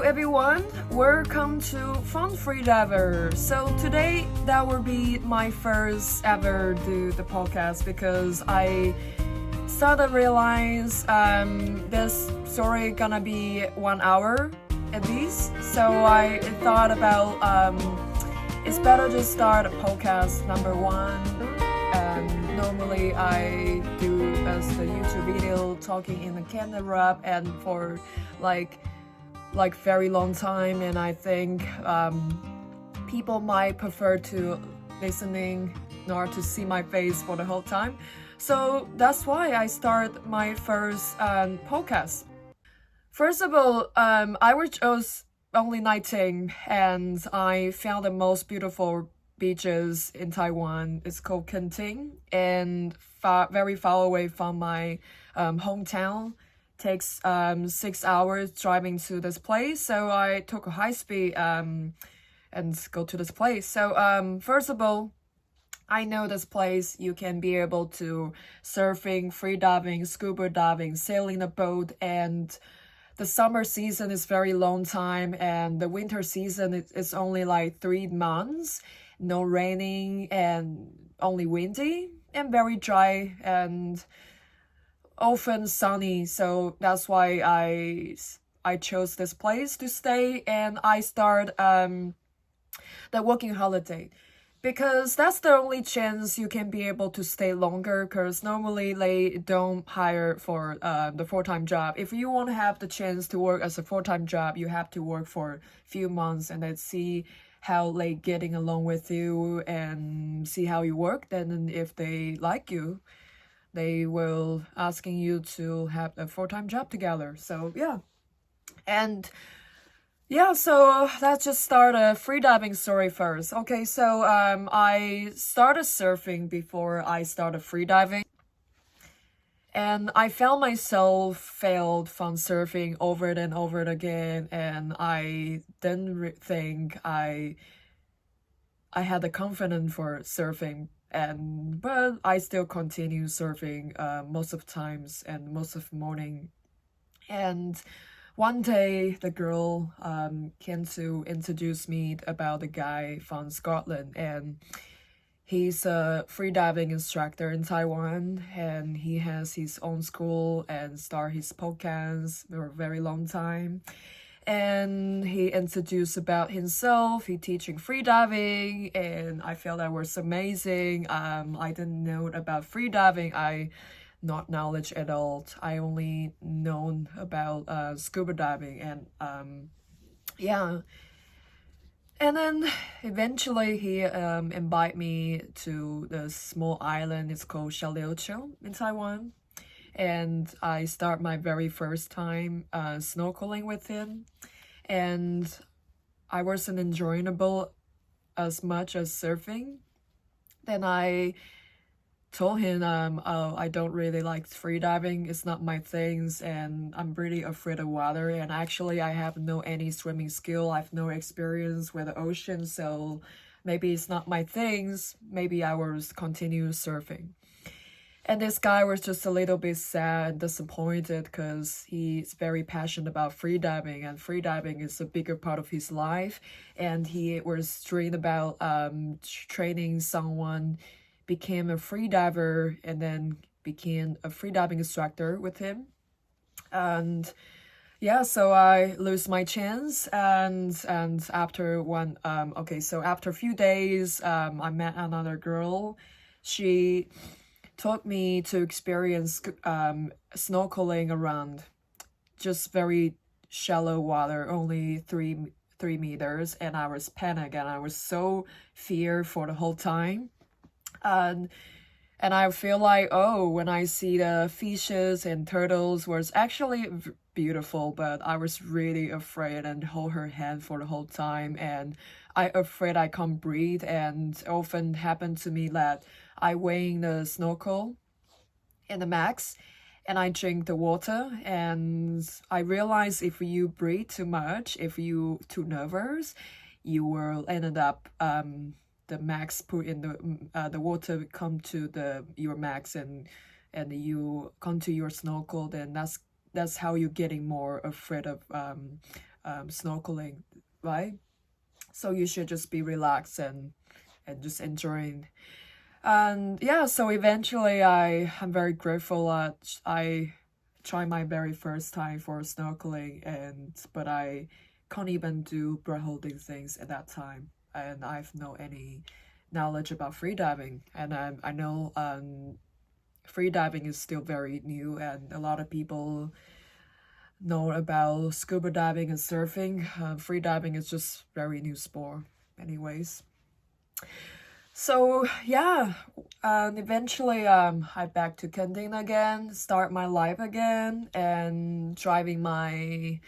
everyone, welcome to Fun Freediver. So today that will be my first ever do the podcast because I started realize this story gonna be 1 hour at least. So I thought about it's better to start a podcast number one. Normally I do as the YouTube video talking in the camera and for like very long time, and I think people might prefer to listening not to see my face for the whole time. So that's why I start my first podcast. First of all, I was just only 19 and I found the most beautiful beaches in Taiwan. It's called Kenting and very far away from my hometown. Takes 6 hours driving to this place, so I took a high speed and go to this place. So first of all, I know this place you can be able to surfing, free diving, scuba diving, sailing a boat, and the summer season is very long time and the winter season is only like 3 months. No raining and only windy and very dry and often sunny. So that's why I chose this place to stay, and I start the working holiday because that's the only chance you can be able to stay longer, because normally they don't hire for the full-time job. If you want to have the chance to work as a full-time job, you have to work for a few months and then see how they getting along with you and see how you work. Then if they like you, they will asking you to have a full-time job together. So yeah. And yeah, so let's just start a freediving story first. Okay, so I started surfing before I started freediving. And I found myself failed from surfing over and over again, and I didn't think I had the confidence for surfing, but I still continue surfing most of times and most of the morning. And one day the girl came to introduce me about the guy from Scotland, and he's a freediving instructor in Taiwan, and he has his own school and start his podcast for a very long time. And he introduced about himself. He teaching freediving, and I felt that was amazing. I didn't know about freediving. I not knowledge at all. I only known about scuba diving, and yeah. And then eventually he invited me to the small island. It's called Charlotta in Taiwan. And I start my very first time snorkeling with him. And I wasn't enjoyable as much as surfing. Then I told him, oh, I don't really like freediving. It's not my things, and I'm really afraid of water. And actually, I have no any swimming skill. I have no experience with the ocean, so maybe it's not my things. Maybe I will continue surfing. And this guy was just a little bit sad and disappointed because he's very passionate about freediving, and freediving is a bigger part of his life. And he was dreaming about training someone, became a freediver, and then became a freediving instructor with him. And yeah, so I lose my chance, and after after a few days, I met another girl. She taught me to experience snorkeling around just very shallow water, only three meters, and I was panicked and I was so feared for the whole time. And I feel like, oh, when I see the fishes and turtles was actually beautiful, but I was really afraid and hold her hand for the whole time, and I afraid I can't breathe. And often happened to me that I weighing the snorkel in the max and I drink the water, and I realize if you breathe too much, if you too nervous, you will end up the max put in the water come to your max, and you come to your snorkel, then that's how you're getting more afraid of snorkeling, right? So you should just be relaxed and just enjoying. And yeah, so eventually I'm very grateful that I tried my very first time for snorkeling, but I can't even do breath holding things at that time, and I've no any knowledge about freediving, and I know freediving is still very new, and a lot of people know about scuba diving and surfing. Freediving is just very new sport, anyways. So yeah, eventually I back to Kending again, start my life again, and driving my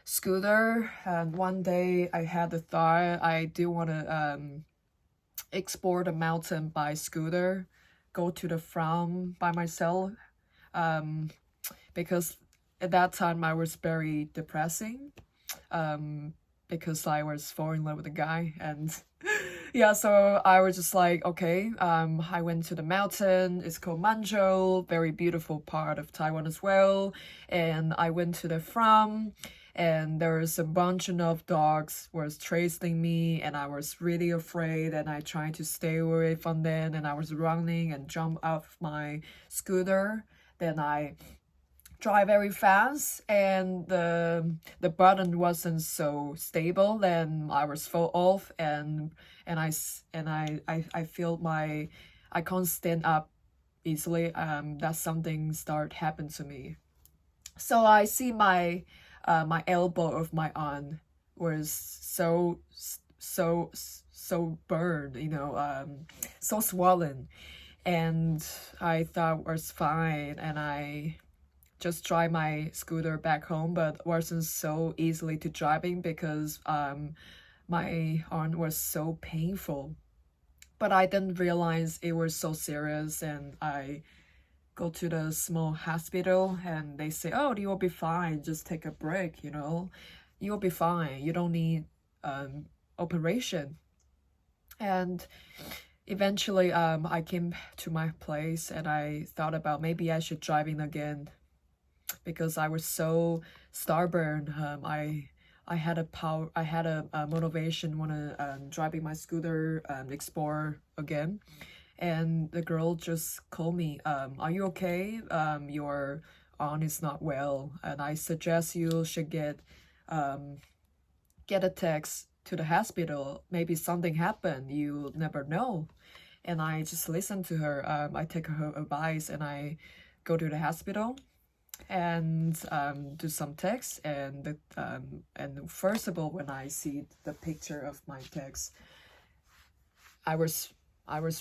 scooter. And one day I had the thought I do want to explore the mountain by scooter, go to the farm by myself, because at that time I was very depressing, because I was falling in love with a guy, and yeah, so I was just like, okay, I went to the mountain. It's called Manzhou, very beautiful part of Taiwan as well. And I went to the farm, and there was a bunch of dogs was chasing me, and I was really afraid, and I tried to stay away from them, and I was running and jump off my scooter. Then I drive very fast, and the button wasn't so stable, then I was fall off, and I feel I can't stand up easily. That something start happen to me. So I see my my elbow of my arm was so burned, so swollen, and I thought it was fine, and I just drive my scooter back home, but wasn't so easily to driving because my arm was so painful. But I didn't realize it was so serious, and I go to the small hospital, and they say, oh, you will be fine, just take a break, you'll be fine, you don't need operation. And eventually I came to my place, and I thought about maybe I should driving again, because I was so stubborn. I had a motivation wanna driving my scooter explore again. And the girl just called me, are you okay? Your arm is not well, and I suggest you should get a text to the hospital. Maybe something happened, you never know. And I just listened to her. I take her advice, and go to the hospital and do some text, and first of all, when I see the picture of my text, I was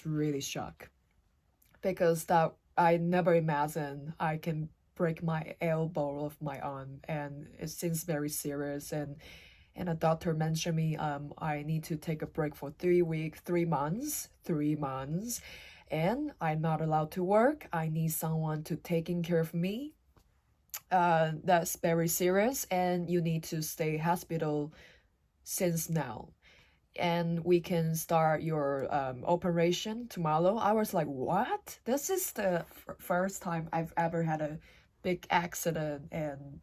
really shocked, because that I never imagined I can break my elbow of my arm, and it seems very serious, and a doctor mentioned me I need to take a break for 3 months, and I'm not allowed to work. I need someone to taking care of me. That's very serious, and you need to stay hospital since now, and we can start your operation tomorrow. I was like, what? This is the first time I've ever had a big accident, and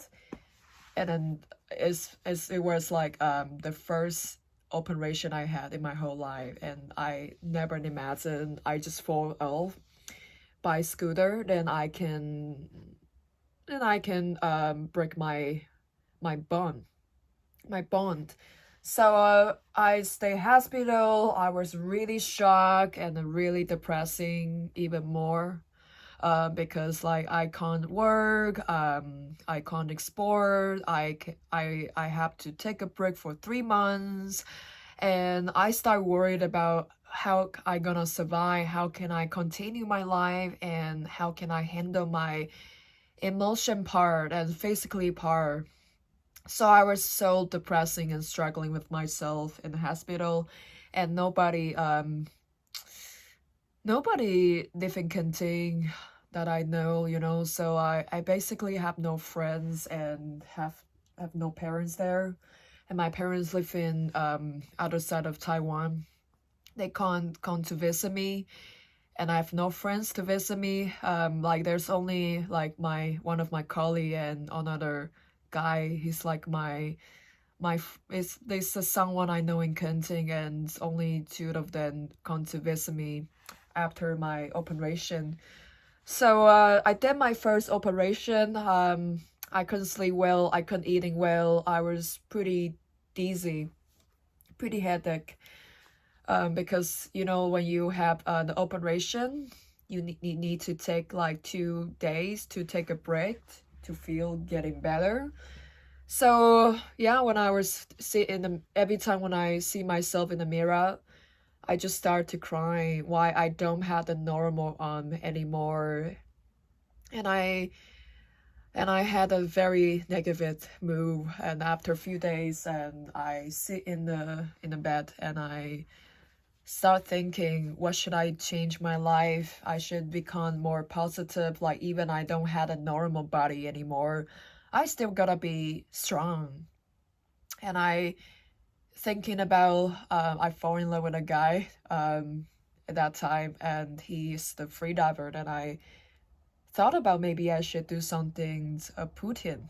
then it was like the first operation I had in my whole life, and I never imagined I just fall off by scooter, then I can break my bond. So I stay hospital. I was really shocked and really depressing even more, because like I can't work, I can't explore, I have to take a break for 3 months, and I start worried about how I gonna survive, how can I continue my life, and how can I handle my emotion part and physically part. So I was so depressing and struggling with myself in the hospital, and nobody live in Kenting that I know, so I basically have no friends and have no parents there, and my parents live in other side of Taiwan. They can't come to visit me, and I have no friends to visit me. Like there's only like one of my colleague and another guy. He's like my there's someone I know in Kenting, and only two of them come to visit me after my operation. So I did my first operation. I couldn't sleep well. I couldn't eating well. I was pretty dizzy, pretty headache. Because when you have the operation, you need to take like 2 days to take a break to feel getting better. So yeah, when I was every time when I see myself in the mirror, I just start to cry. Why I don't have the normal arm anymore, and I had a very negative mood. And after a few days, and I sit in the bed, and I start thinking, what should I change my life? I should become more positive. Like, even I don't have a normal body anymore, I still gotta be strong. And I thinking about I fall in love with a guy at that time, and he's the free diver. And I thought about maybe I should do something to put him.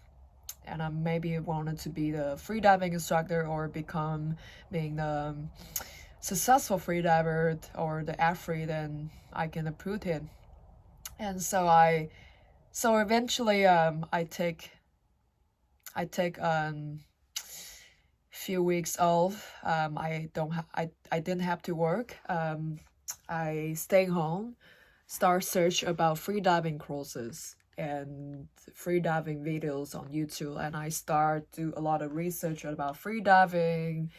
And I maybe wanted to be the free diving instructor, or become being the successful free diver or the athlete, and I can approve it. And so eventually I take few weeks off. I didn't have to work. I stay home, start search about free diving courses and free diving videos on YouTube, and I start do a lot of research about free diving.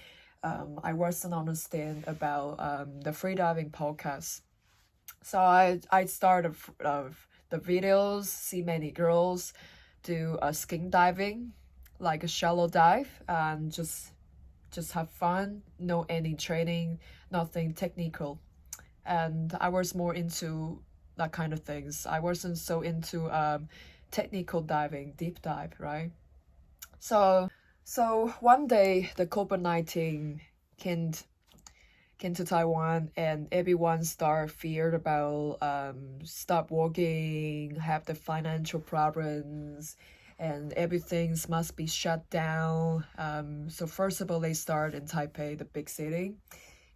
I wasn't understand about the free diving podcast. So I started the videos, see many girls do skin diving, like a shallow dive, and just have fun, no any training, nothing technical. And I was more into that kind of things. I wasn't so into technical diving, deep dive, right? So one day the COVID-19 came to Taiwan, and everyone start feared about stop working, have the financial problems, and everything must be shut down. So first of all, they start in Taipei, the big city,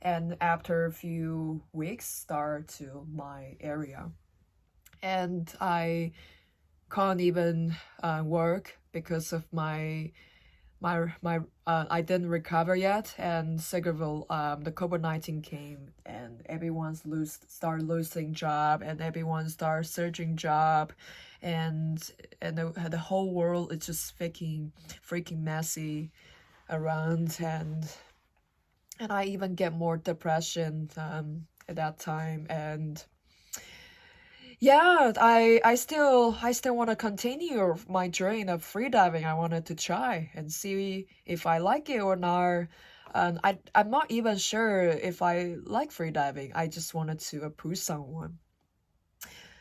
and after a few weeks start to my area, and I can't even work because of my I didn't recover yet. And second of all, the COVID-19 came, and everyone's start losing job, and everyone start searching job, and the whole world is just freaking messy around. And I even get more depression at that time. And yeah, I still want to continue my dream of freediving. I wanted to try and see if I like it or not. And I'm not even sure if I like freediving. I just wanted to approve someone.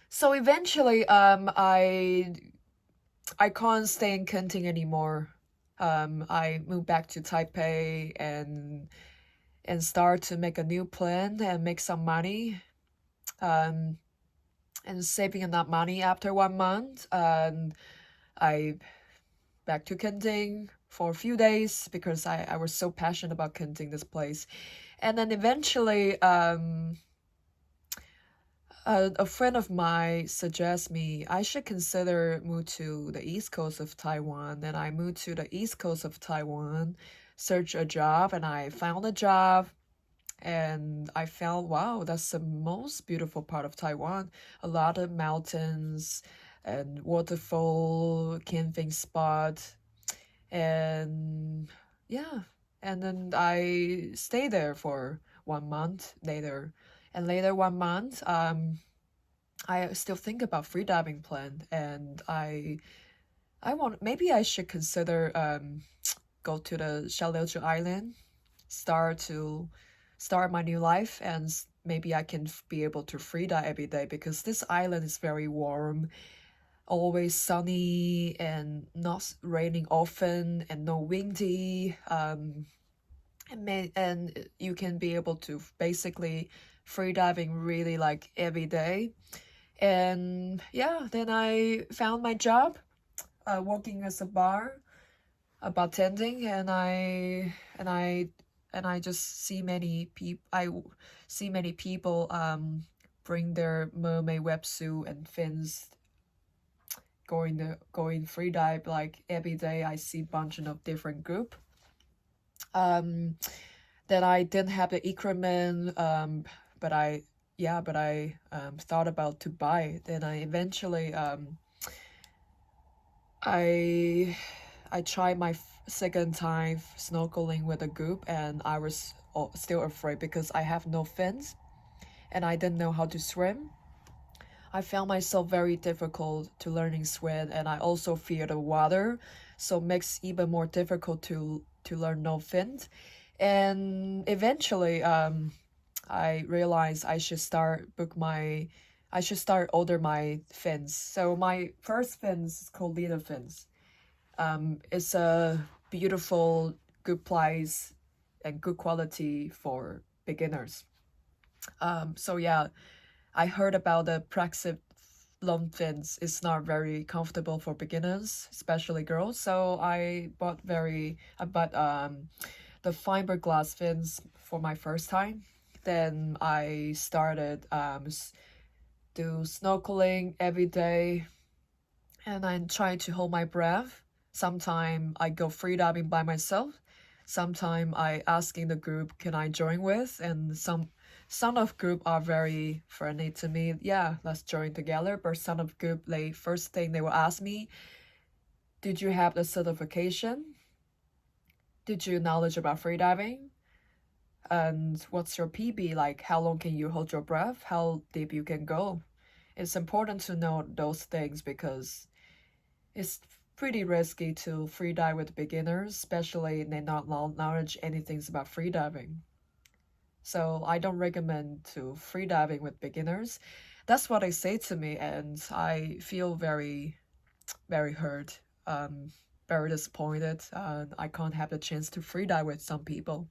So eventually, I can't stay in Kenting anymore. I moved back to Taipei and start to make a new plan and make some money. And saving enough money after 1 month, and I back to Kenting for a few days because I was so passionate about Kenting, this place. And then eventually a friend of mine suggests me I should consider move to the east coast of Taiwan. And I moved to the east coast of Taiwan, search a job, and I found a job. And I felt, wow, that's the most beautiful part of Taiwan. A lot of mountains and waterfall, camping spot. And yeah, and then I stayed there for 1 month later. And later 1 month, I still think about freediving plan. And I want, maybe I should consider go to the Charlotta island, start my new life, and maybe I can be able to free dive every day, because this island is very warm, always sunny, and not raining often, and no windy. And you can be able to basically free diving really like every day. And yeah, then I found my job working as a bar. bartending, and I just see many people. See many people bring their mermaid wetsuit and fins going free dive like every day. I see bunch of different group. That I didn't have the equipment, but I thought about to buy. Then I eventually I tried my second time snorkeling with a group, and I was still afraid because I have no fins and I didn't know how to swim. I found myself very difficult to learning swim, and I also fear the water, so it makes even more difficult to learn no fins. And eventually, I realized I should start order my fins. So my first fins is called Leader Fins. It's a beautiful, good price and good quality for beginners. So yeah, I heard about the Praxis long fins. It's not very comfortable for beginners, especially girls. So I bought the fiberglass fins for my first time. Then I started do snorkeling every day, and I'm trying to hold my breath. Sometimes I go freediving by myself. Sometimes I asking the group, can I join with? And some of group are very friendly to me. Yeah, let's join together. But some of group, they first thing they will ask me, did you have the certification? Did you knowledge about freediving? And what's your PB? Like, how long can you hold your breath? How deep you can go? It's important to know those things because it's pretty risky to freedive with beginners, especially they not knowledge anything about freediving. So I don't recommend to freediving with beginners. That's what they say to me, and I feel very, very hurt, very disappointed. I can't have the chance to freedive with some people.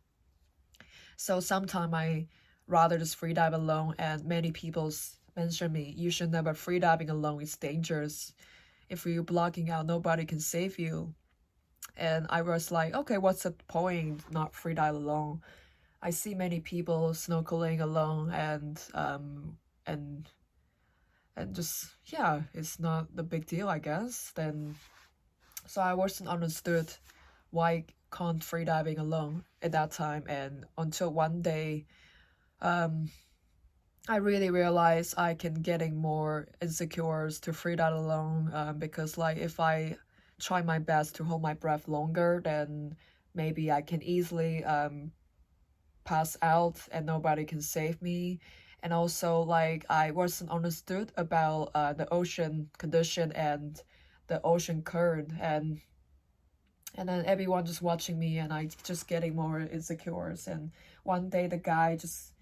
So sometimes I rather just freedive alone, and many people mention me, you should never freediving alone, it's dangerous. If you're blocking out, nobody can save you. And I was like, okay, what's the point not freedive alone? I see many people snorkeling alone, and just yeah, it's not the big deal, I guess. Then so I wasn't understood why can't freediving alone at that time, and until one day I really realized I can getting more insecure to freedive alone, because like if I try my best to hold my breath longer, then maybe I can easily pass out and nobody can save me. And also like I wasn't understood about the ocean condition and the ocean current, and then everyone just watching me, and I just getting more insecure. And one day the guy just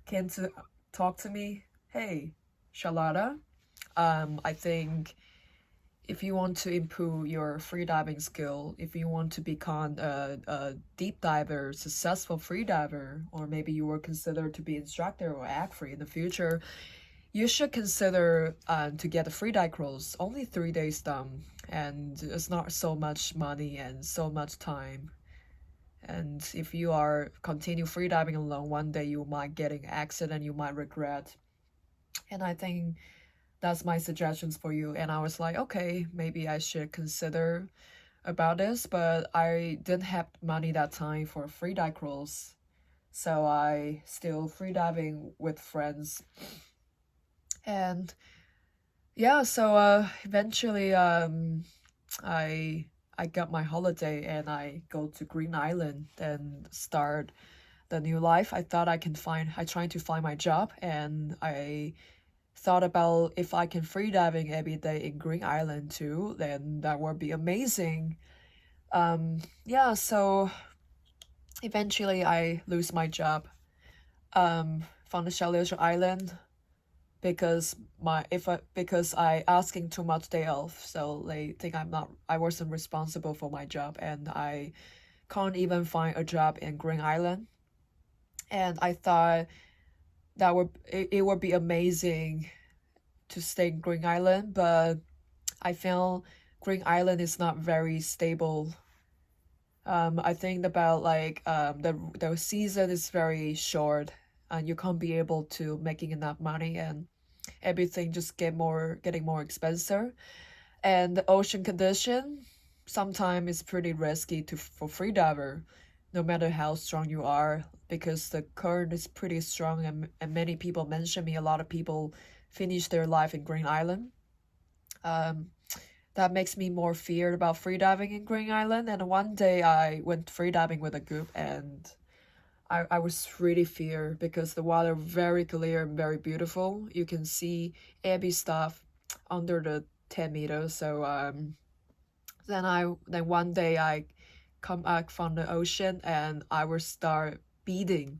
came to talk to me. Hey, Charlotta, I think if you want to improve your freediving skill, if you want to become a deep diver, successful freediver, or maybe you were considered to be instructor or act free in the future, you should consider to get a freedive course. Only 3 days done, and it's not so much money and so much time. And if you are continue freediving alone, one day you might get an accident, you might regret. And I think that's my suggestions for you. And I was like, okay, maybe I should consider about this, but I didn't have money that time for a freedive course, so I still freediving with friends. And yeah, so eventually I got my holiday and I go to Green Island and start the new life. I thought I trying to find my job, and I thought about if I can freediving every day in Green Island too, then that would be amazing. Yeah, so eventually I lose my job from the Charlotta Island because because I asking too much day off, so they think I wasn't responsible for my job, and I can't even find a job in Green Island. And I thought it would be amazing to stay in Green Island, but I feel Green Island is not very stable I think about like the season is very short, and you can't be able to making enough money, and everything just getting more expensive. And the ocean condition sometimes is pretty risky to for freediver, no matter how strong you are, because the current is pretty strong, and many people mention me. A lot of people finish their life in Green Island. Um, that makes me more feared about freediving in Green Island. And one day I went freediving with a group, and I was really feared because the water very clear and very beautiful. You can see every stuff under the 10 meters. So then one day I come back from the ocean, and I will start beating,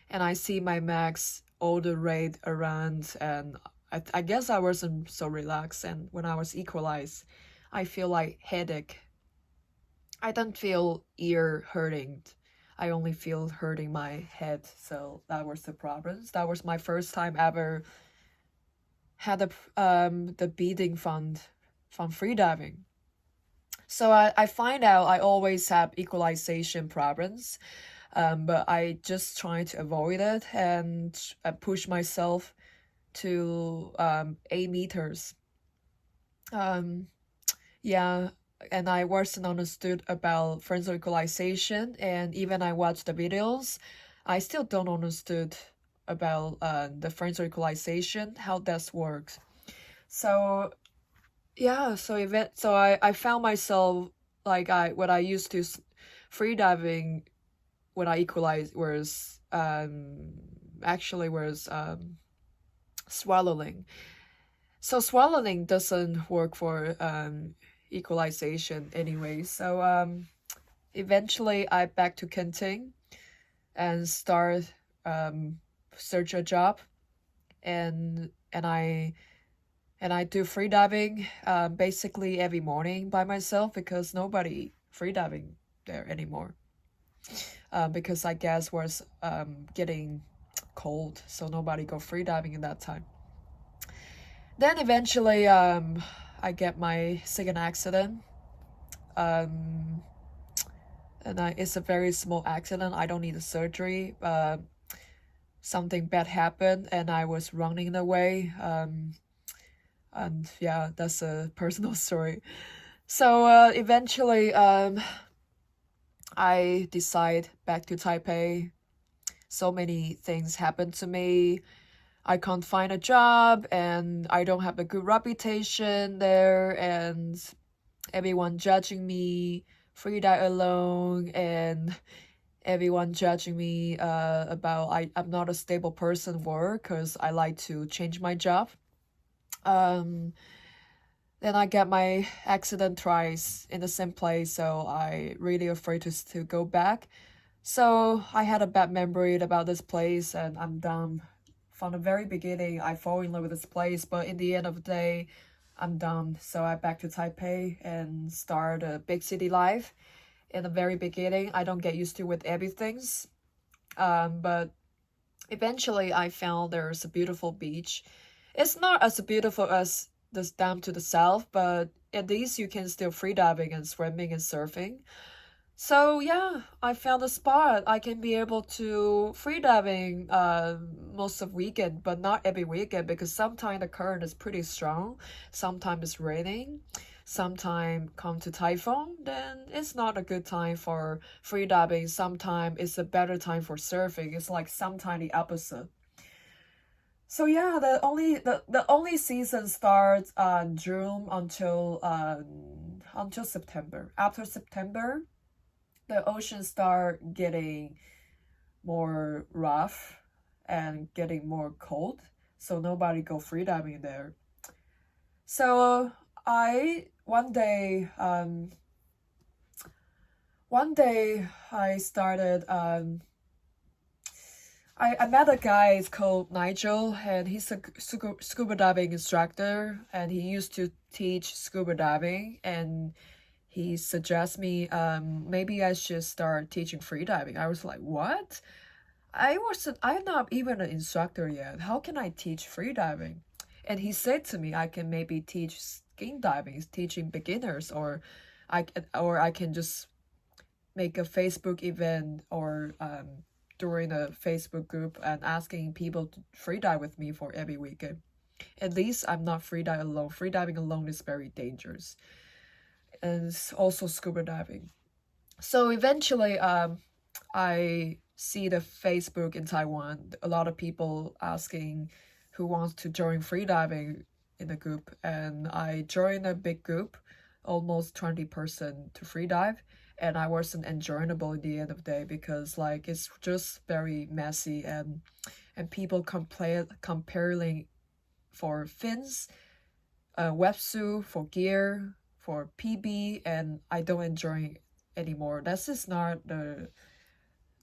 and I see my max all the rate around, and I guess I wasn't so relaxed. And when I was equalized, I feel like headache. I don't feel ear hurting. I only feel hurting my head. So that was the problem. That was my first time ever had the beating from freediving. So I find out I always have equalization problems, but I just try to avoid it, and I push myself to 8 meters. Um, yeah, and I wasn't understood about frontal equalization, and even I watched the videos, I still don't understood about the frontal equalization, how that works. So yeah, so I found myself like what I used to freediving when I equalized was actually was swallowing. So swallowing doesn't work for equalization anyway. So eventually I back to Kenting and start search a job, and I do freediving basically every morning by myself, because nobody freediving there anymore. Because I guess was getting cold, so nobody go freediving in that time. Then eventually I get my second accident. And it's a very small accident. I don't need a surgery. Something bad happened, and I was running away. And yeah, that's a personal story. So eventually I decide back to Taipei. So many things happened to me. I can't find a job, and I don't have a good reputation there, and everyone judging me, free die alone, and everyone judging me about I'm not a stable person work, because I like to change my job. Then I get my accident twice in the same place, so I really afraid to go back. So I had a bad memory about this place, and I'm done. From the very beginning, I fall in love with this place, but in the end of the day, I'm done. So I back to Taipei and start a big city life. In the very beginning, I don't get used to with everything. But eventually I found there's a beautiful beach. It's not as beautiful as this dam to the south, but at least you can still freediving and swimming and surfing. So yeah, I found a spot. I can be able to freediving most of weekend, but not every weekend, because sometimes the current is pretty strong, sometimes it's raining, sometimes come to typhoon, then it's not a good time for freediving. Sometimes it's a better time for surfing. It's like sometimes the opposite. So yeah, the only season starts June until September. After September, the ocean start getting more rough and getting more cold, so nobody go freediving there. So I one day I started I met a guy, it's called Nigel, and he's a scuba diving instructor, and he used to teach scuba diving, and he suggests me maybe I should start teaching freediving. I was like, what? I'm not even an instructor yet. How can I teach freediving? And he said to me, I can maybe teach skin diving, teaching beginners, or I can just make a Facebook event or during a Facebook group and asking people to freedive with me for every weekend. At least I'm not freediving alone. Freediving alone is very dangerous. And it's also scuba diving. So eventually, I see the Facebook in Taiwan, a lot of people asking who wants to join freediving in the group. And I joined a big group, almost 20-person to freedive. And I wasn't enjoyable at the end of the day because like it's just very messy and people comparing for fins, wetsuit, for gear, for PB, and I don't enjoy anymore. This is not the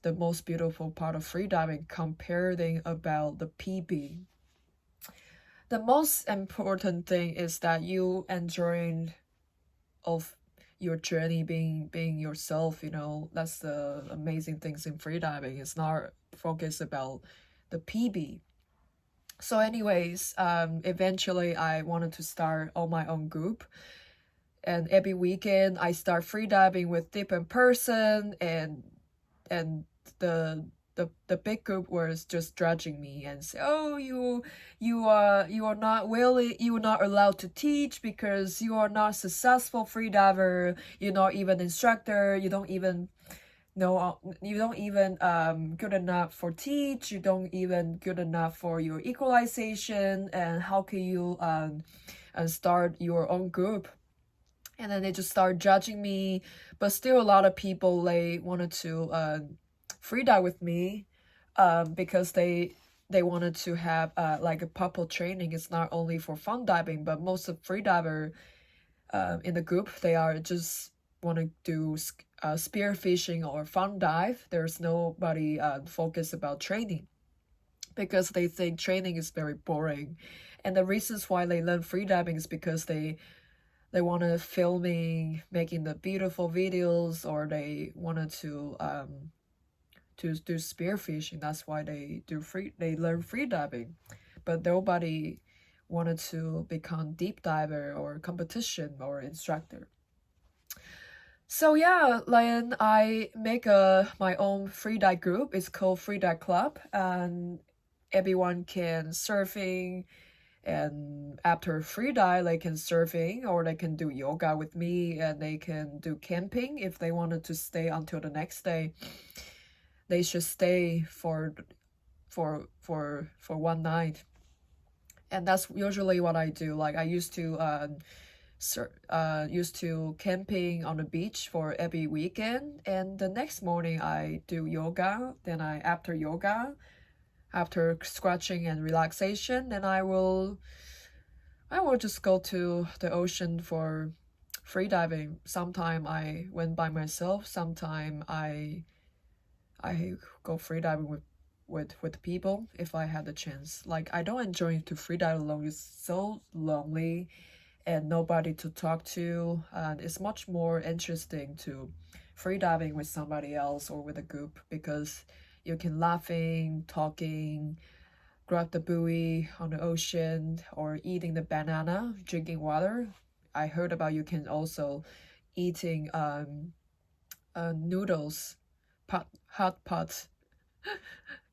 most beautiful part of freediving, comparing about the PB. The most important thing is that you enjoying of your journey being yourself, you know. That's the amazing things in freediving. It's not focused about the PB. So anyways, eventually I wanted to start on my own group. And every weekend I start freediving with different person, and the big group was just judging me and say, oh, you are not willing, you are not allowed to teach because you are not successful freediver, you're not even instructor, you don't even good enough for teach, you don't even good enough for your equalization, and how can you start your own group? And then they just started judging me. But still a lot of people, they wanted to freedive with me because they wanted to have like a proper training. It's not only for fun diving, but most of freediver in the group, they are just want to do spear fishing or fun dive. There's nobody focused about training because they think training is very boring. And the reasons why they learn freediving is because they want to filming, making the beautiful videos, or they wanted to do spearfishing. That's why they learn freediving. But nobody wanted to become deep diver or competition or instructor. So yeah, then I make my own freedive group. It's called Freedive Club, and everyone can surfing. And after freedive, they can surfing, or they can do yoga with me, and they can do camping. If they wanted to stay until the next day, they should stay for 1 night. And that's usually what I do. Like I used to camping on the beach for every weekend, and the next morning I do yoga. Then after scratching and relaxation, then I will just go to the ocean for freediving. Sometime I went by myself, sometime I go freediving with people if I had the chance. Like I don't enjoy to freedive alone. It's so lonely and nobody to talk to, and it's much more interesting to freediving with somebody else or with a group because you can laughing, talking, grab the buoy on the ocean, or eating the banana, drinking water. I heard about you can also eating noodles, hot pot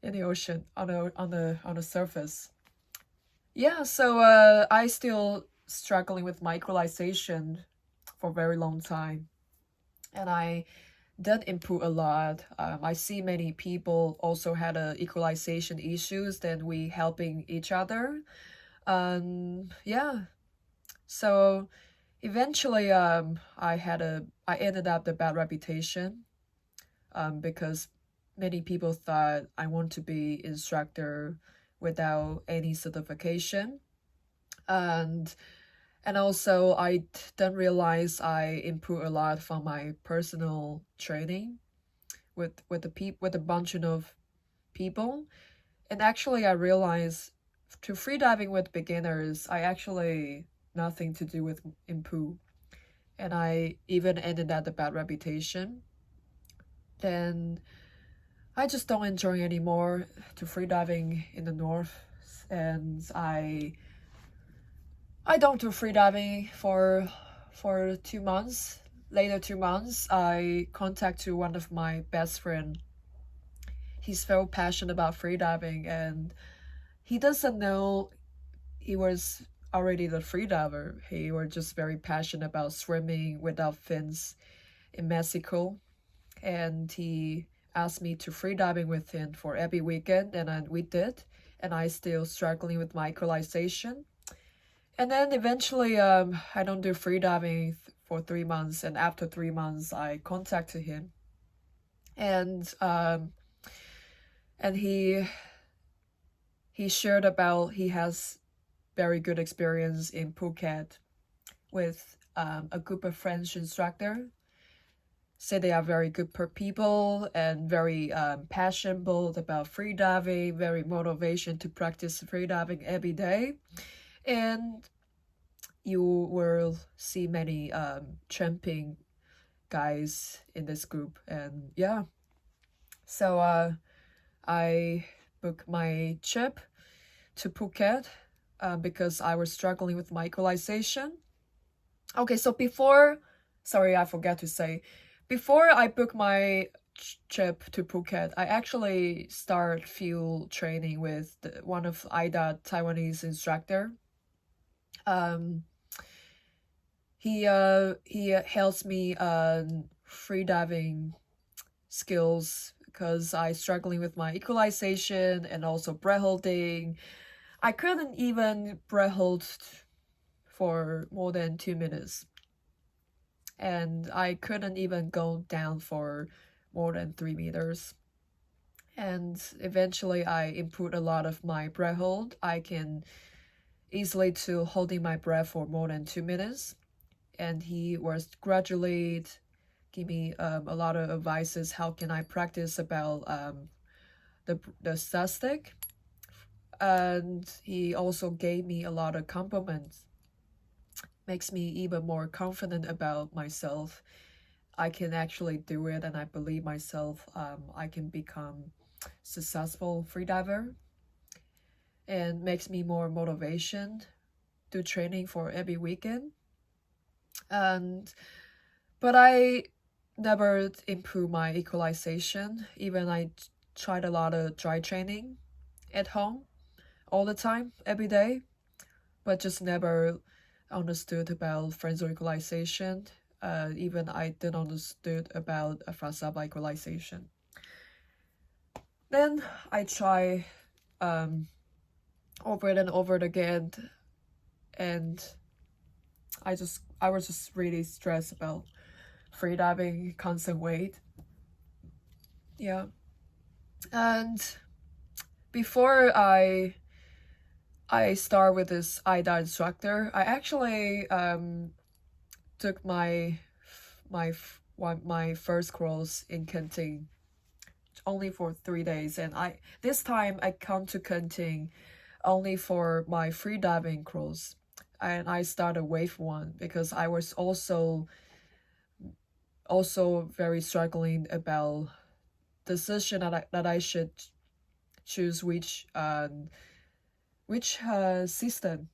in the ocean on the surface. Yeah, so I still struggling with my equalization for a very long time, and I did improve a lot. I see many people also had equalization issues, then we helping each other. Yeah, so eventually I ended up the bad reputation because many people thought I want to be instructor without any certification, and also I then realized I improved a lot from my personal training with a bunch of people. And actually I realized to freediving with beginners, I actually nothing to do with improve, and I even ended at the bad reputation. Then I just don't enjoy anymore to freediving in the north, and I don't do freediving for 2 months. later 2 months, I contacted one of my best friend. He's very passionate about freediving, and he doesn't know he was already the freediver. He was just very passionate about swimming without fins in Mexico, and he asked me to freediving with him for every weekend, and we did. And I still struggling with my equalization. And then eventually, I don't do freediving for 3 months, and after 3 months, I contacted him, and and he shared about he has very good experience in Phuket with a group of French instructor. Say they are very good people and very passionate about freediving, very motivation to practice freediving every day. And you will see many champion guys in this group. And yeah, so I booked my trip to Phuket because I was struggling with my equalization. Okay, so sorry, I forgot to say, before I booked my trip to Phuket, I actually start field training with one of AIDA Taiwanese instructor. He helps me freediving skills because I struggling with my equalization and also breath holding. I couldn't even breath hold for more than 2 minutes. And I couldn't even go down for more than 3 meters. And eventually I improved a lot of my breath hold. I can easily to holding my breath for more than 2 minutes. And he was gradually give me a lot of advices. How can I practice about the statistic? And he also gave me a lot of compliments. Makes me even more confident about myself. I can actually do it, and I believe myself. I can become successful freediver, and makes me more motivation. Do training for every weekend, but I never improve my equalization. Even I tried a lot of dry training at home all the time, every day, but just never understood about frontal equalization. Even I didn't understood about a Frasaba equalization. Then I try over and over again, and I was just really stressed about freediving, constant weight. Yeah. And before I start with this AIDA instructor, I actually took my first course in Kenting only for 3 days, and this time I come to Kenting only for my freediving course, and I started wave 1 because I was also very struggling about decision that I should choose which system.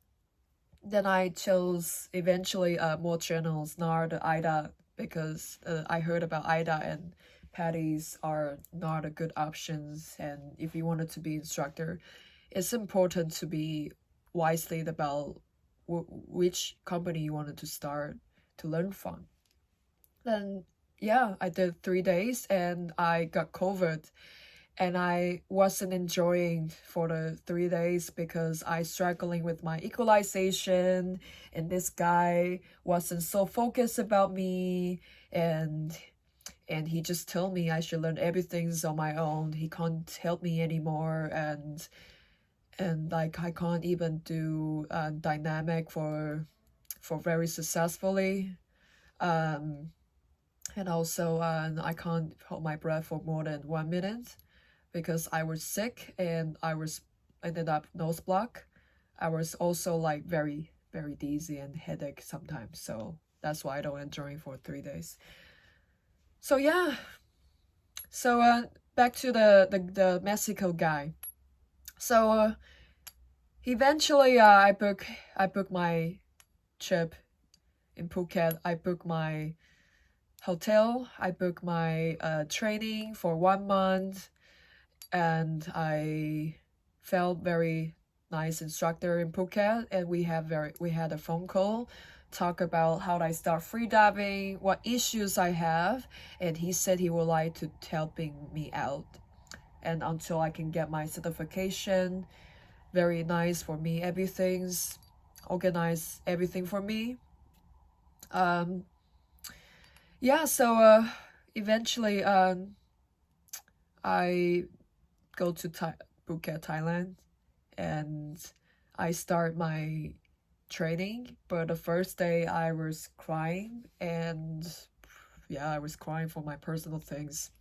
Then I chose eventually more channels, not AIDA, because I heard about AIDA and patties are not a good options. And if you wanted to be instructor, it's important to be wisely about which company you wanted to start to learn from. Then yeah, I did 3 days and I got COVID, and I wasn't enjoying for the 3 days because I struggling with my equalization, and this guy wasn't so focused about me, and he just told me I should learn everything on my own. He can't help me anymore, and like I can't even do dynamic for very successfully. And also I can't hold my breath for more than 1 minute because I was sick and I ended up nose block. I was also like very, very dizzy and headache sometimes. So that's why I don't enjoy for 3 days. So yeah. So back to the Mexico guy. So eventually I book my trip in Phuket. I booked my hotel. I booked my training for 1 month, and I felt very nice instructor in Phuket, and we had a phone call, talk about how I start freediving, what issues I have, and he said he would like to helping me out, and until I can get my certification. Very nice for me. Everything's organized, everything for me. Yeah, so eventually I go to Phuket, Thailand, and I start my training. But the first day I was crying, and yeah, I was crying for my personal things.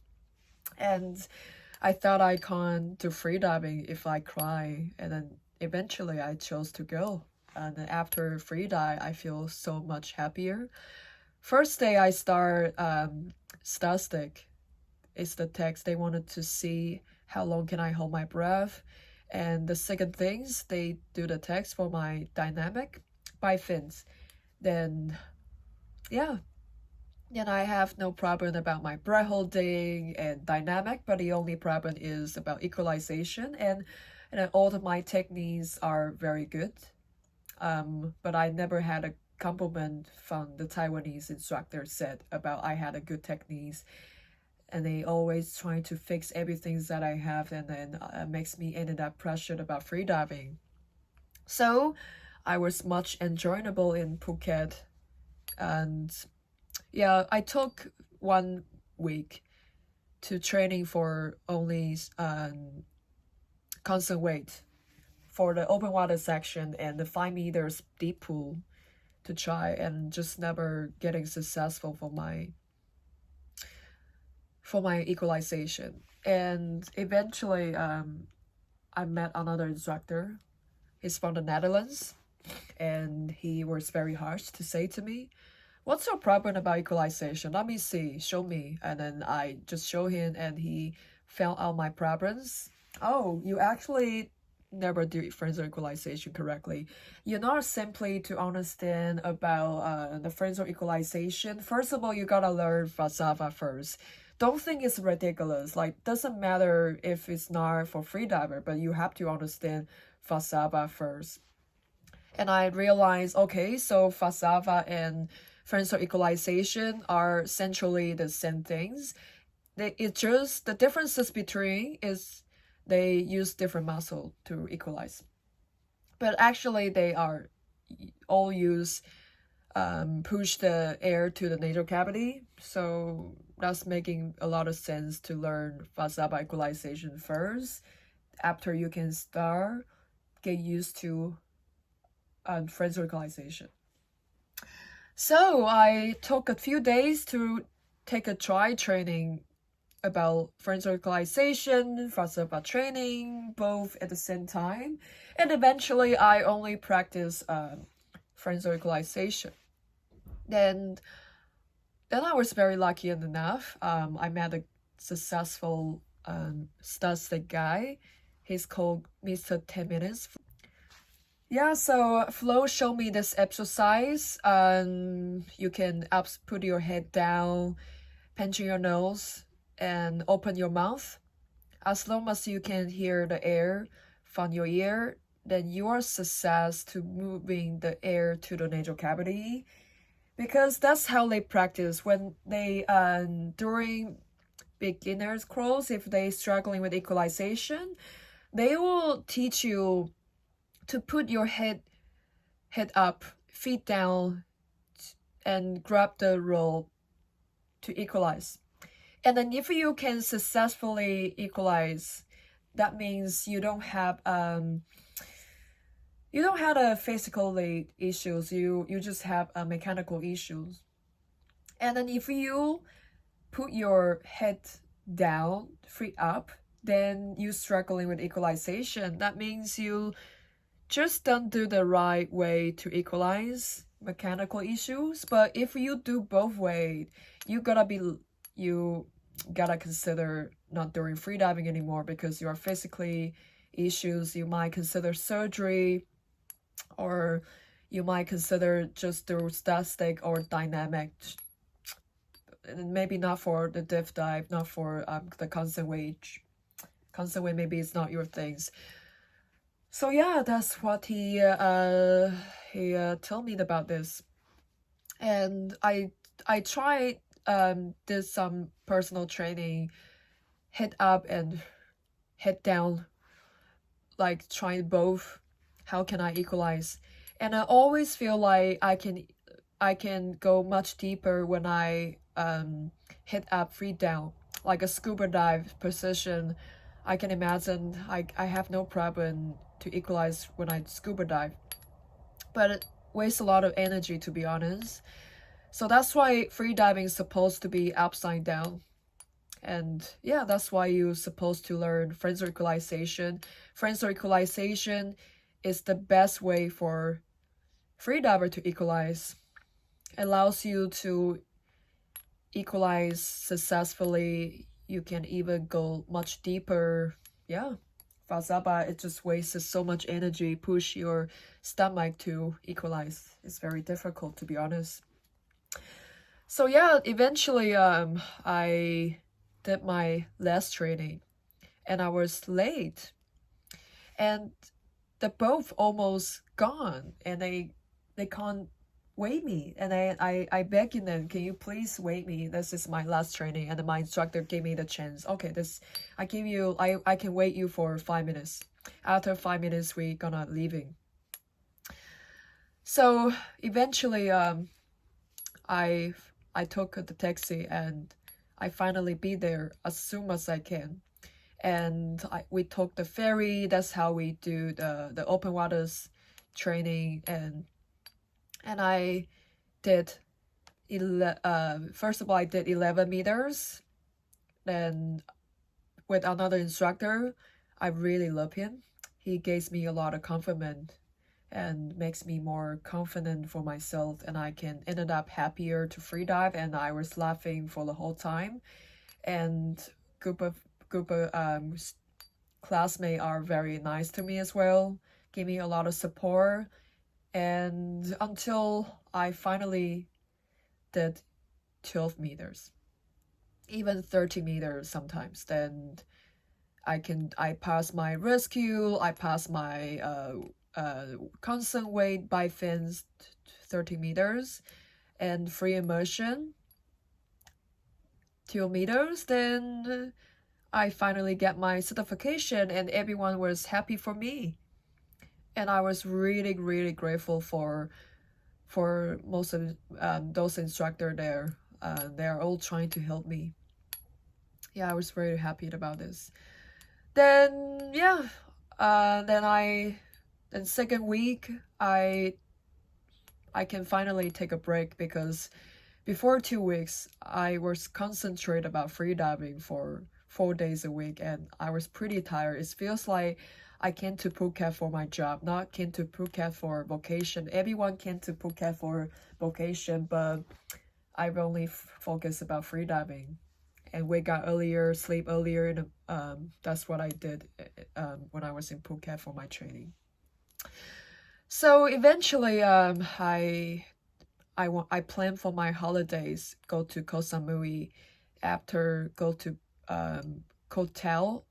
And I thought I can't do freediving if I cry. And then eventually I chose to go. And then after freedive, I feel so much happier. First day I start static. It's the text. They wanted to see how long can I hold my breath. And the second things, they do the text for my dynamic by fins. Then, yeah. Then I have no problem about my breath holding and dynamic, but the only problem is about equalization. And all of my techniques are very good. But I never had a compliment from the Taiwanese instructor said about I had a good techniques, and they always trying to fix everything that I have, and then makes me ended up pressured about freediving. So I was much enjoyable in Phuket, and yeah, I took 1 week to training for only constant weight for the open water section and the 5 meters deep pool to try, and just never getting successful for my equalization. And eventually I met another instructor. He's from the Netherlands, and he was very harsh to say to me, what's your problem about equalization? Let me see, show me. And then I just show him, and he found out my problems. Oh, you actually never do differential equalization correctly. You're not simply to understand about the differential equalization. First of all, you gotta learn Vasava first. Don't think it's ridiculous. Like, doesn't matter if it's not for freediver, but you have to understand Vasava first. And I realized, okay, so Vasava and differential equalization are essentially the same things. It's just the differences between is they use different muscle to equalize. But actually they are all use push the air to the nasal cavity. So that's making a lot of sense to learn Vasava equalization first. After you can start, get used to differential equalization. So I took a few days to take a try training about differential equalization, Vasava training, both at the same time. And eventually I only practice differential equalization. Then I was very lucky enough. I met a successful statistic guy. He's called Mr. 10 Minutes. Yeah, so Flo showed me this exercise. You can put your head down, pinching your nose, and open your mouth. As long as you can hear the air from your ear, then you are success to moving the air to the nasal cavity. Because that's how they practice when they during beginners course, if they struggling with equalization, they will teach you to put your head up, feet down, and grab the rope to equalize. And then if you can successfully equalize, that means you don't have a physical issues, you just have mechanical issues. And then if you put your head down, feet up, then you struggling with equalization. That means you just don't do the right way to equalize mechanical issues. But if you do both ways, you gotta consider not doing freediving anymore because you are physically issues. You might consider surgery, or you might consider just do static or dynamic. maybe not for the deep dive, not for the constant weight. Constant weight maybe it's not your things. So yeah, that's what he told me about this. And I tried did some personal training, head up and head down, like trying both. How can I equalize? And I always feel like I can go much deeper when I head up, feet down, like a scuba dive position. I can imagine I have no problem to equalize when I scuba dive, but it wastes a lot of energy, to be honest. So that's why free diving is supposed to be upside down. And yeah, that's why you're supposed to learn Friends equalization. Friends equalization is the best way for freediver to equalize. It allows you to equalize successfully. You can even go much deeper. Yeah, Fazaba, it just wastes so much energy, push your stomach to equalize. It's very difficult, to be honest. So yeah, eventually I did my last training and I was late and the boat almost gone and they can't wait me, and I begging them, can you please wait me, this is my last training. And my instructor gave me the chance, okay, this I give you, I can wait you for 5 minutes. After 5 minutes we gonna leaving. So eventually I took the taxi and I finally be there as soon as I can. And we took the ferry. That's how we do the open waters training. And I did, first of all, I did 11 meters. Then with another instructor, I really love him. He gives me a lot of confidence and makes me more confident for myself, and I can ended up happier to free dive. And I was laughing for the whole time. And group of classmates are very nice to me as well, give me a lot of support. And until I finally did 12 meters, even 30 meters sometimes, then I pass my rescue, I pass my constant weight by fins 30 meters and free immersion 2 meters. Then I finally get my certification and everyone was happy for me. And I was really, really grateful for most of those instructors there. They're all trying to help me. Yeah, I was very happy about this. Then yeah, then second week I can finally take a break, because before 2 weeks I was concentrated about free diving for 4 days a week and I was pretty tired. It feels like I came to Phuket for my job, not came to Phuket for vacation. Everyone came to Phuket for vacation, but I've only focused about free diving and wake up earlier, sleep earlier. And that's what I did when I was in Phuket for my training. So eventually, I planned for my holidays, go to Koh Samui, after go to Koh Tao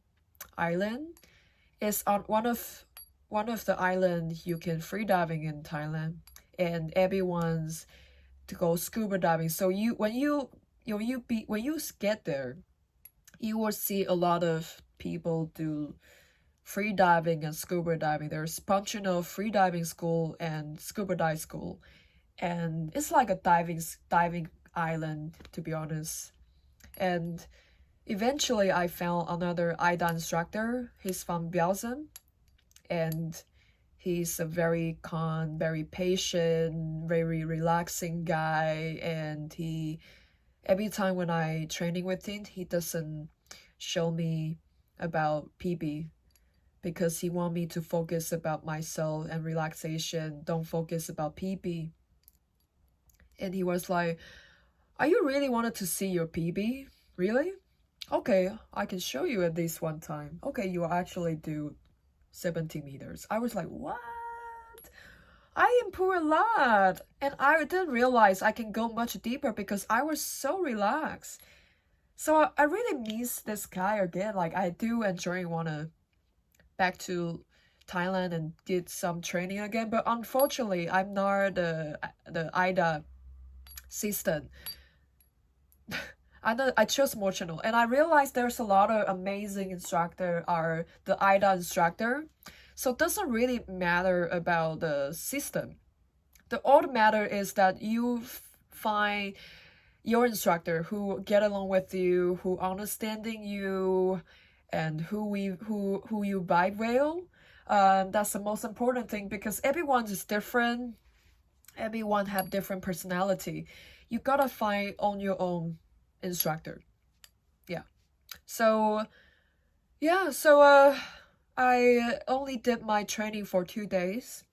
Island. It's on one of the islands you can free diving in Thailand, and everyone's to go scuba diving. So when you get there, you will see a lot of people do free diving and scuba diving. There's functional free diving school and scuba dive school, and it's like a diving island, to be honest. And eventually I found another AIDA instructor. He's from Belgium, and he's a very calm, very patient, very relaxing guy. And every time when I training with him, he doesn't show me about PB, because he want me to focus about myself and relaxation, don't focus about PB. And he was like, are you really wanted to see your PB? Really? Okay, I can show you at least one time. Okay, you actually do 70 meters. I was like, what? I improved a lot, and I didn't realize I can go much deeper because I was so relaxed. So I really miss this guy again. Like I do enjoy wanna back to Thailand and did some training again, but unfortunately I'm not the IDA system. I chose emotional, and I realized there's a lot of amazing instructor are the IDA instructor. So it doesn't really matter about the system. The old matter is that you find your instructor who get along with you, who understanding you, and who you vibe well. That's the most important thing because everyone is different. Everyone have different personality. You gotta find on your own instructor. Yeah. So I only did my training for 2 days,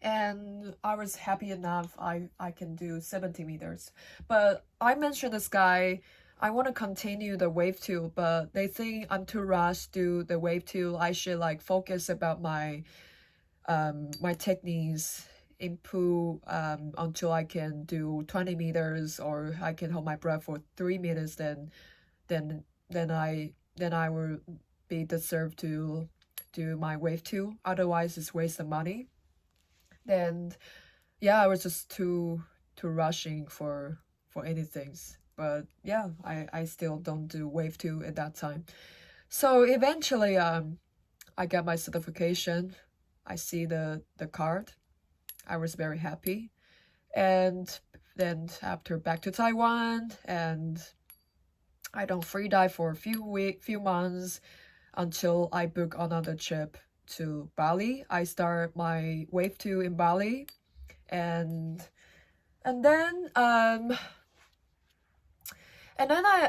and I was happy enough I can do 70 meters. But I mentioned this guy, I want to continue the wave two, but they think I'm too rushed to the wave two. I should like focus about my my techniques, improve until I can do 20 meters or I can hold my breath for 3 minutes. Then I will be deserved to do my wave two. Otherwise, it's waste of money. Then yeah, I was just too rushing for anything. But yeah, I still don't do wave two at that time. So eventually I got my certification. I see the card. I was very happy. And then after back to Taiwan, and I don't free dive for a few months until I book another trip to Bali. I start my wave two in Bali, and then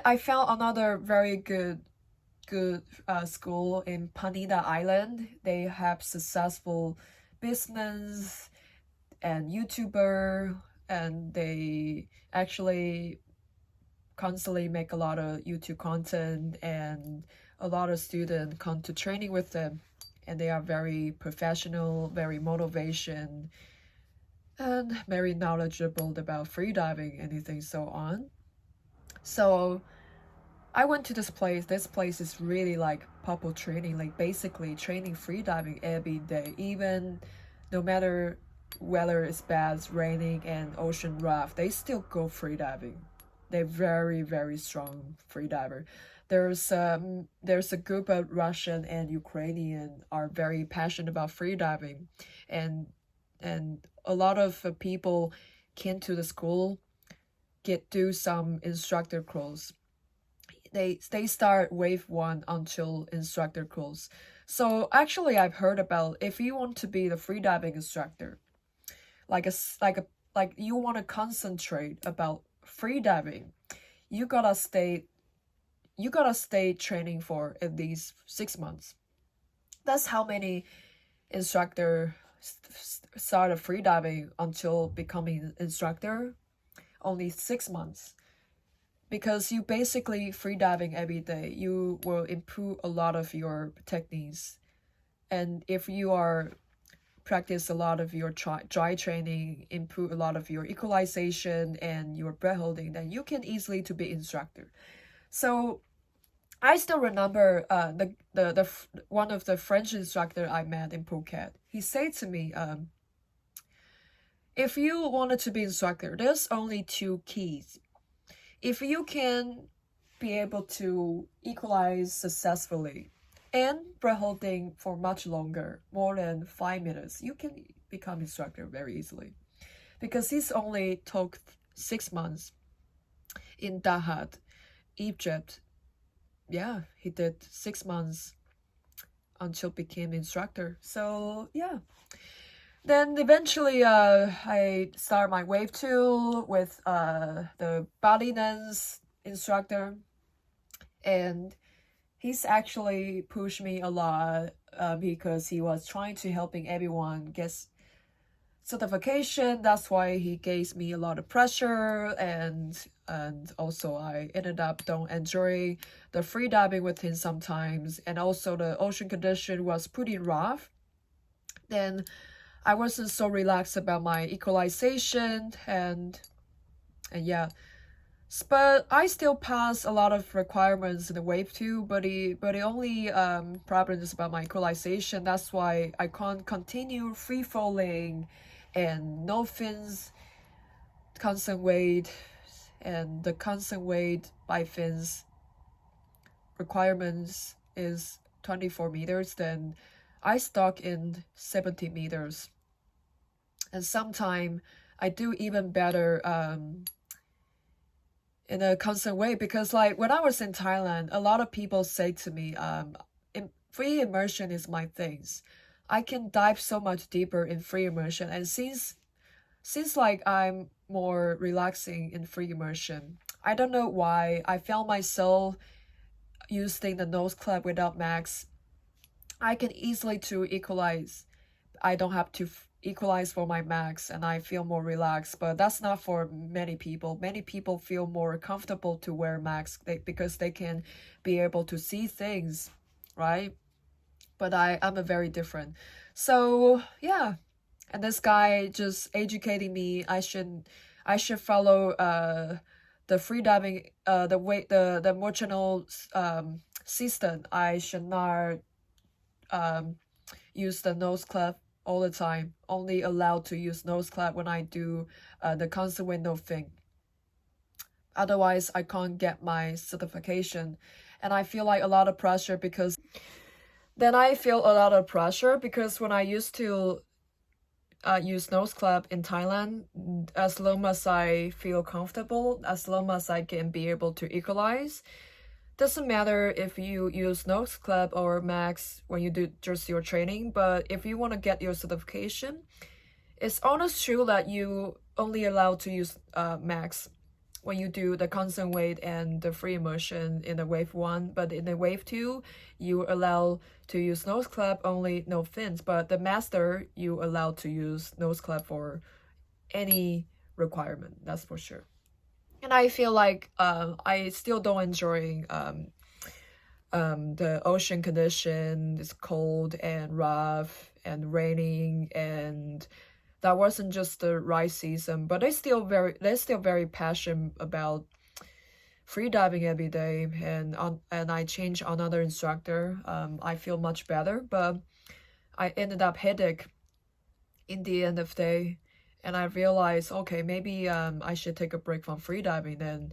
I found another very good school in Panida Island. They have successful business and YouTuber, and they actually constantly make a lot of YouTube content, and a lot of students come to training with them, and they are very professional, very motivation, and very knowledgeable about freediving, anything so on. So I went to this place. This place is really like purple training, like basically training freediving every day, even no matter whether it's bad, raining, and ocean rough, they still go freediving. They're very, very strong freediver. There's a group of Russian and Ukrainian are very passionate about freediving, and a lot of people came to the school, do some instructor course. They start wave one until instructor course. So actually, I've heard about if you want to be the freediving instructor, like you want to concentrate about freediving, you gotta stay training for at least 6 months. That's how many instructor started freediving until becoming instructor. Only 6 months. Because you basically freediving every day, you will improve a lot of your techniques. And if you are practice a lot of your dry training, improve a lot of your equalization and your breath holding, then you can easily to be instructor. So I still remember the one of the French instructor I met in Phuket. He said to me, if you wanted to be instructor, there's only 2 keys. If you can be able to equalize successfully and breath holding for much longer, more than 5 minutes, you can become instructor very easily. Because he's only took 6 months in Dahat, Egypt. Yeah, he did 6 months until became instructor. So yeah. Then eventually I start my wave 2 with the Balinese instructor, and he's actually pushed me a lot because he was trying to helping everyone get certification. That's why he gave me a lot of pressure, and also I ended up don't enjoy the free diving with him sometimes, and also the ocean condition was pretty rough. Then I wasn't so relaxed about my equalization and yeah. But I still pass a lot of requirements in the wave 2, but the only problem is about my equalization. That's why I can't continue free falling and no fins, constant weight, and the constant weight by fins requirements is 24 meters, then I stuck in 70 meters. And sometimes I do even better in a constant way, because like when I was in Thailand, a lot of people say to me, free immersion is my things. I can dive so much deeper in free immersion, and since like I'm more relaxing in free immersion, I don't know why I found myself using the nose clip without max. I can easily to equalize. I don't have to equalize for my max, and I feel more relaxed. But that's not for many people. Many people feel more comfortable to wear max because they can be able to see things, right? But I'm a very different. So yeah, and this guy just educating me. I should follow the freediving the emotional system. I should not use the nose clef all the time. Only allowed to use nose clef when I do the constant window thing. Otherwise, I can't get my certification. And I feel like a lot of pressure because then I feel a lot of pressure because when I used to use nose clef in Thailand, as long as I feel comfortable, as long as I can be able to equalize, doesn't matter if you use nose clef or max when you do just your training. But if you want to get your certification, it's honest true that you only allowed to use max when you do the constant weight and the free immersion in the wave 1, but in the wave 2 you allow to use nose clef, only no fins. But the master, you allowed to use nose clef for any requirement, that's for sure. And I feel like I still don't enjoy the ocean condition. It's cold and rough and raining, and that wasn't just the right season. But they're still very passionate about free diving every day. And I changed another instructor. I feel much better, but I ended up headache in the end of the day. And I realized, okay, maybe I should take a break from freediving then.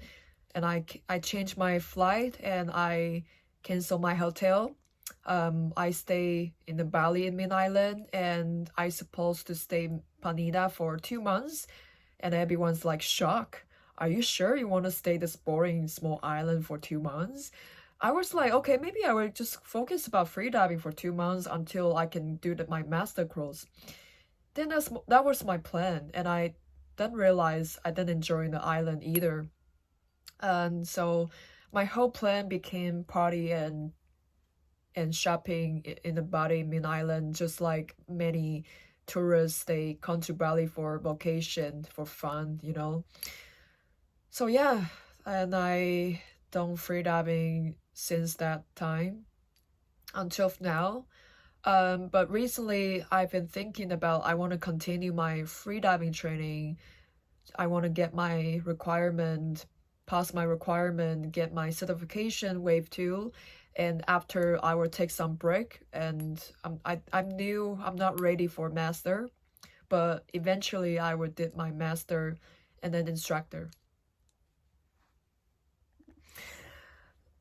And I changed my flight and I canceled my hotel. I stay in the Bali in Min Island, and I supposed to stay in Panida for 2 months. And everyone's like shocked. Are you sure you want to stay this boring small island for 2 months? I was like, okay, maybe I will just focus about freediving for 2 months until I can do my master course. Then that was my plan, and I then realized I didn't enjoy the island either. And so my whole plan became party and shopping in the Bali Min Island, just like many tourists, they come to Bali for vacation, for fun, you know. So yeah, and I done freediving since that time until now. But recently I've been thinking about I want to continue my freediving training. I want to get my requirement, pass my requirement, get my certification wave 2, and after I will take some break. And I'm new, I'm not ready for master, but eventually I will did my master and then instructor.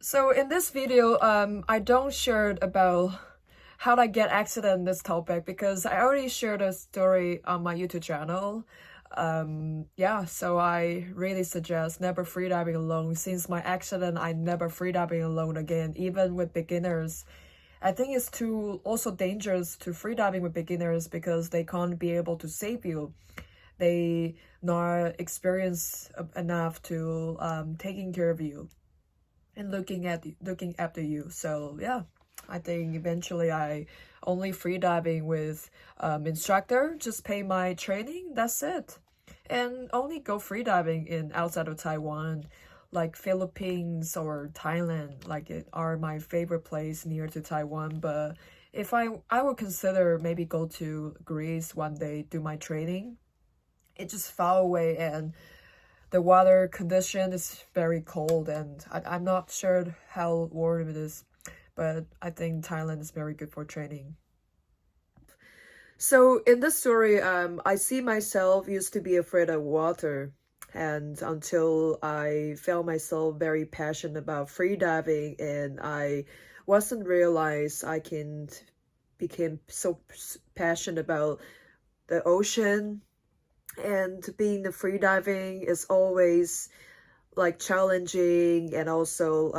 So in this video, I don't share about how I get accident in this topic because I already shared a story on my YouTube channel. Yeah, so I really suggest never freediving alone. Since my accident, I never freediving alone again, even with beginners. I think it's too also dangerous to freediving with beginners because they can't be able to save you. They not experienced enough to taking care of you and looking after you. So yeah, I think eventually I only freediving with instructor, just pay my training, that's it. And only go freediving in outside of Taiwan, like Philippines or Thailand, like it are my favorite place near to Taiwan. But if I would consider maybe go to Greece one day, do my training. It's just far away and the water condition is very cold, and I'm not sure how warm it is, but I think Thailand is very good for training. So in this story, I see myself used to be afraid of water, and until I found myself very passionate about free diving, and I wasn't realize I can became so passionate about the ocean, and being the free diving is always like challenging, and also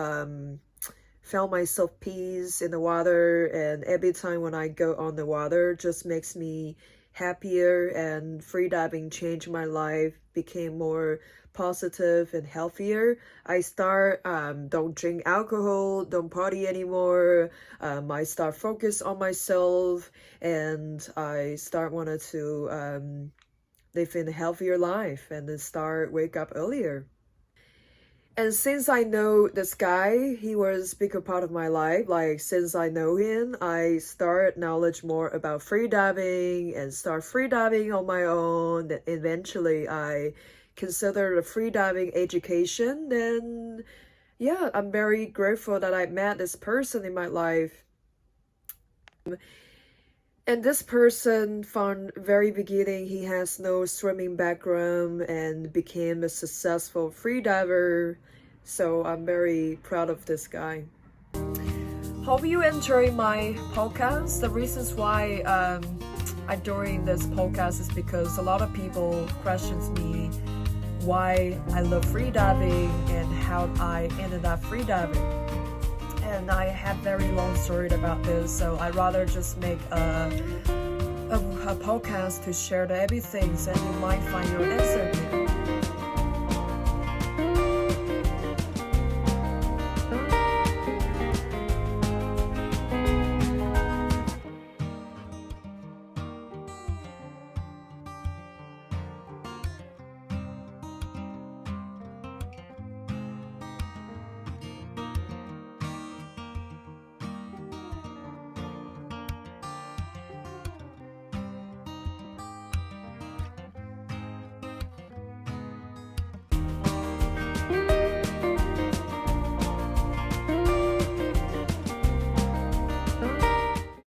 found myself peace in the water, and every time when I go on the water just makes me happier, and freediving changed my life, became more positive and healthier. I start don't drink alcohol, don't party anymore. I start focus on myself, and I start wanted to live in a healthier life, and then start wake up earlier. And since I know this guy, he was a bigger part of my life. Like since I know him, I start knowledge more about freediving and start freediving on my own. And eventually, I consider the freediving education. And yeah, I'm very grateful that I met this person in my life. And this person, from very beginning, he has no swimming background and became a successful freediver. So I'm very proud of this guy. Hope you enjoy my podcast. The reasons why I'm doing this podcast is because a lot of people questions me why I love freediving and how I ended up freediving. And I have very long story about this, so I'd rather just make a podcast to share everything, and you might find your answer.